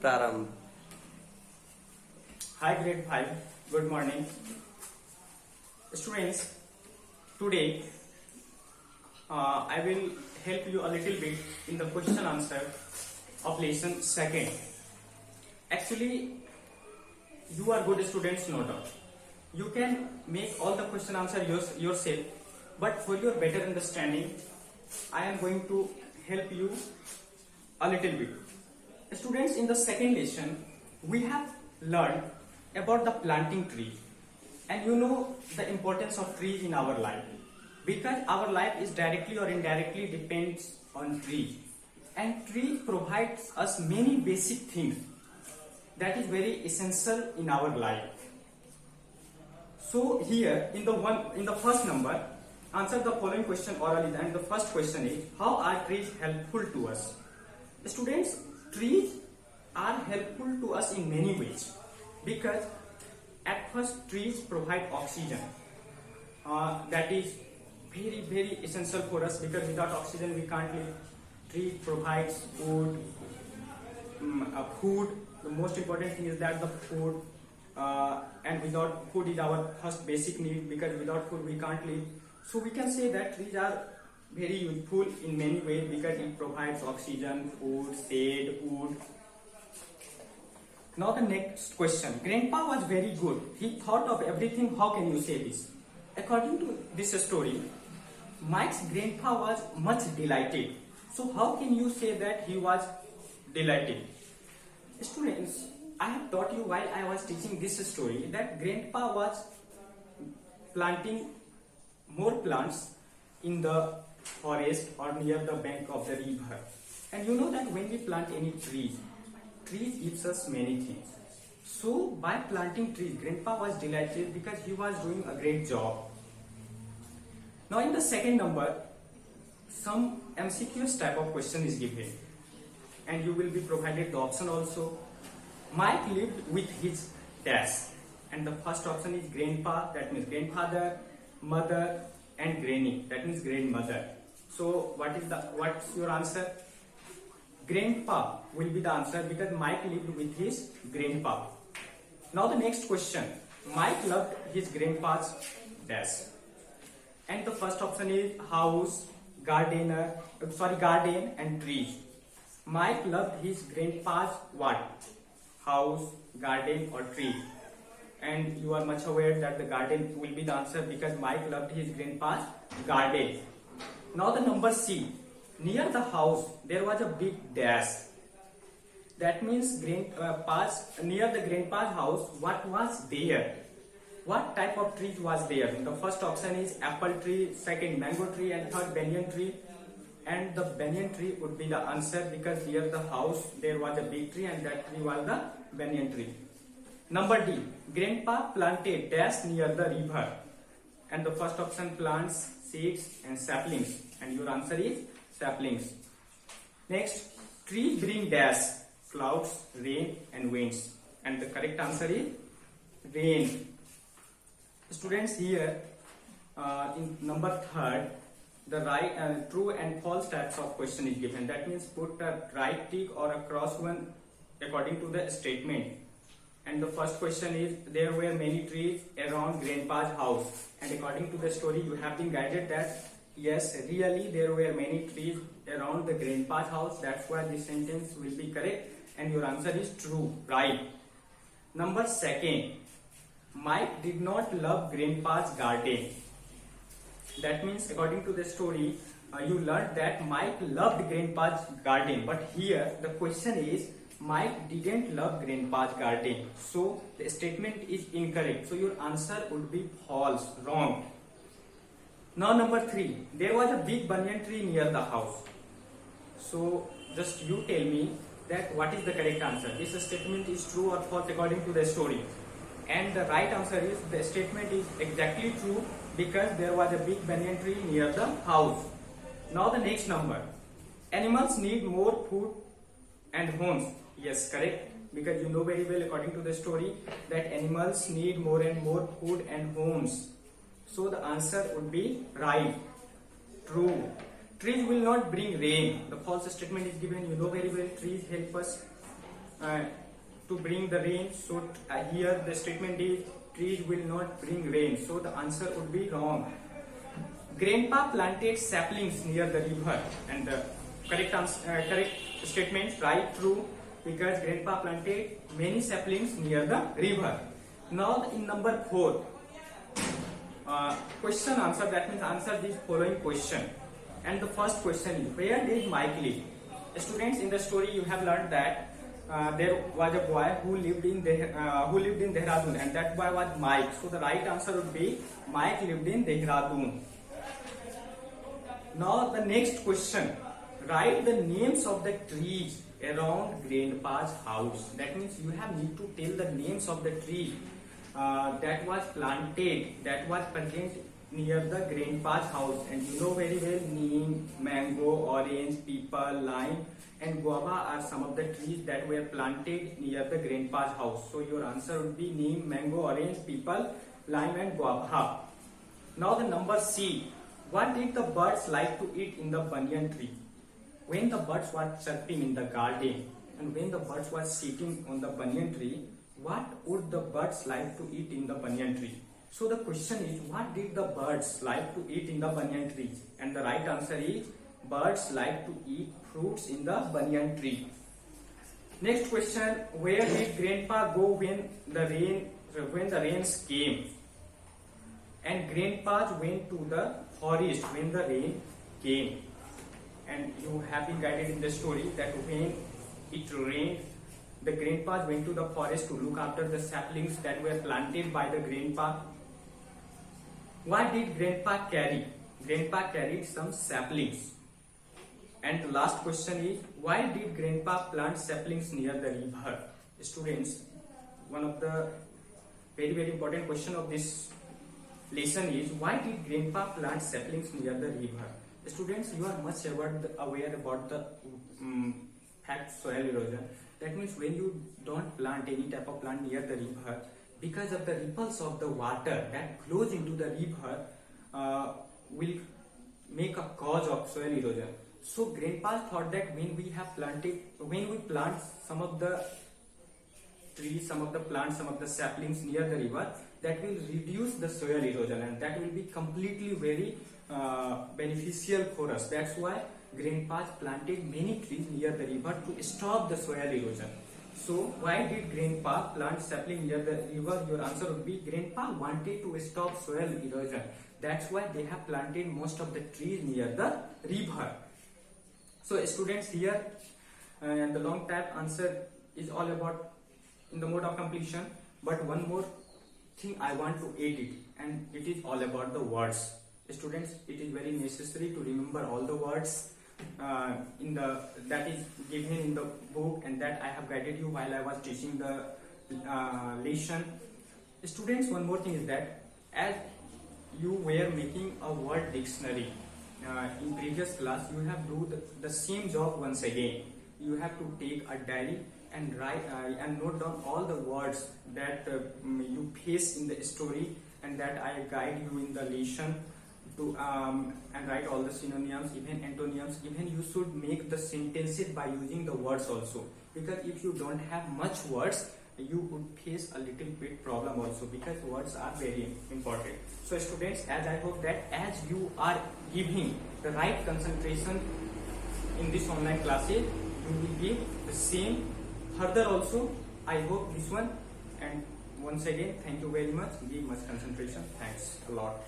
प्रारंभ। Hi grade 5, good morning. Students, today I will help you a little bit in the question answer of lesson 2nd. Actually, you are good students, no doubt. You can make all the question answer yourself, but for your better understanding, I am going to help you a little bit. Students, in the second lesson, we have learned about the planting trees, and you know the importance of trees in our life, because our life is directly or indirectly depends on trees, and trees provides us many basic things that is very essential in our life. So here in the first number, answer the following question orally, and the first question is, how are trees helpful to us? Students, trees are helpful to us in many ways, because at first trees provide oxygen, that is very essential for us, because without oxygen we can't live. Tree provides food. The most important thing is that the food, and without food is our first basic need, because without food we can't live. So we can say that trees are very useful in many ways, because it provides oxygen, food, shade, wood. Now the next question. Grandpa was very good. He thought of everything. How can you say this? According to this story, Mike's grandpa was much delighted. So how can you say that he was delighted? Students, I have taught you while I was teaching this story that grandpa was planting more plants in the forest or near the bank of the river. And you know that when we plant any trees gives us many things. So by planting trees, grandpa was delighted because he was doing a great job. Now in the second number, some MCQs type of question is given, and you will be provided the option also. Mike lived with his dash, and the first option is grandpa, that means grandfather, mother, and granny, that means grandmother. So what's your answer? Grandpa will be the answer, because Mike lived with his grandpa. Now the next question. Mike loved his grandpa's dash, and the first option is house, garden and trees. Mike loved his grandpa's what? House, garden or tree. And you are much aware that the garden will be the answer, because Mike loved his grandpa's garden. Now the number C. Near the house there was a big dash. That means near the grandpa's house, what was there? What type of trees was there? The first option is apple tree, second mango tree, and third banyan tree. And the banyan tree would be the answer, because near the house there was a big tree, and that tree was the banyan tree. Number D. Grandpa planted dash near the river, and the first option plants seeds and saplings, and your answer is saplings. Next, trees bring dash, clouds, rain and winds, and the correct answer is rain. Students, here in number 3rd, the right, true and false types of question is given. That means put a right tick or a cross one according to the statement. And the first question is, there were many trees around grandpa's house, and according to the story you have been guided that yes, really there were many trees around the grandpa's house. That's why this sentence will be correct, and your answer is true, right. Number 2nd, Mike did not love grandpa's garden. That means according to the story, you learned that Mike loved grandpa's garden, but here the question is, Mike didn't love grandpa's garden. So the statement is incorrect. So your answer would be false, wrong. Now number 3, there was a big banyan tree near the house. So just you tell me that what is the correct answer. This statement is true or false according to the story. And the right answer is, the statement is exactly true, because there was a big banyan tree near the house. Now the next number. Animals need more food and homes. Yes, correct, because you know very well according to the story that animals need more and more food and homes. So the answer would be right, true. Trees will not bring rain. The false statement is given. You know very well trees help us uh, to bring the rain. So here the statement is trees will not bring rain. So the answer would be wrong. Grandpa planted saplings near the river, and the correct statement right, true, because grandpa planted many saplings near the river. Now in number 4, question answer, that means answer this following question. And the first question is, where did Mike live? Students, in the story you have learned that there was a boy who lived in Dehradun, and that boy was Mike. So the right answer would be Mike lived in Dehradun. Now the next question, write the names of the trees around grandpa's house. That means you have need to tell the names of the tree that was planted, that was present near the grandpa's house. And you know very well, neem, mango, orange, peepal, lime and guava are some of the trees that were planted near the grandpa's house. So your answer would be neem, mango, orange, peepal, lime and guava. Now the number C, what did the birds like to eat in the banyan tree? When the birds were chirping in the garden and when the birds were sitting on the banyan tree, what would the birds like to eat in the banyan tree? So the question is, what did the birds like to eat in the banyan tree? And the right answer is, birds like to eat fruits in the banyan tree. Next question, where did grandpa go when the rains came? And grandpa went to the forest when the rain came. And you have been guided in the story that when it rained, the grandpa went to the forest to look after the saplings that were planted by the grandpa. What did grandpa carry? Grandpa carried some saplings. And the last question is, why did grandpa plant saplings near the river? Students, one of the very important question of this lesson is, why did grandpa plant saplings near the river? Students, you are much aware about the fact soil erosion. That means when you don't plant any type of plant near the river, because of the ripples of the water that flows into the river will make a cause of soil erosion. So grandpa thought that when we plant some of the trees, some of the plants, some of the saplings near the river, that will reduce the soil erosion and that will be completely very beneficial for us. That's why grandpa planted many trees near the river to stop the soil erosion. So why did grandpa plant sapling near the river? Your answer would be, grandpa wanted to stop soil erosion. That's why they have planted most of the trees near the river. So students, here the long type answer is all about in the mode of completion, but one more thing I want to add it, and it is all about the words. Students, it is very necessary to remember all the words that is given in the book and that I have guided you while I was teaching the lesson. Students, one more thing is that as you were making a word dictionary in previous class, you have do the same job once again. You have to take a diary and write and note down all the words that you face in the story and that I guide you in the lesson to and write all the synonyms, even antonyms. Even you should make the sentences by using the words also, because if you don't have much words, you would face a little bit problem also, because words are very important. So students, as I hope that as you are giving the right concentration in this online classes, you will give the same further also. I hope this one, and once again thank you very much. Give much concentration. Thanks a lot.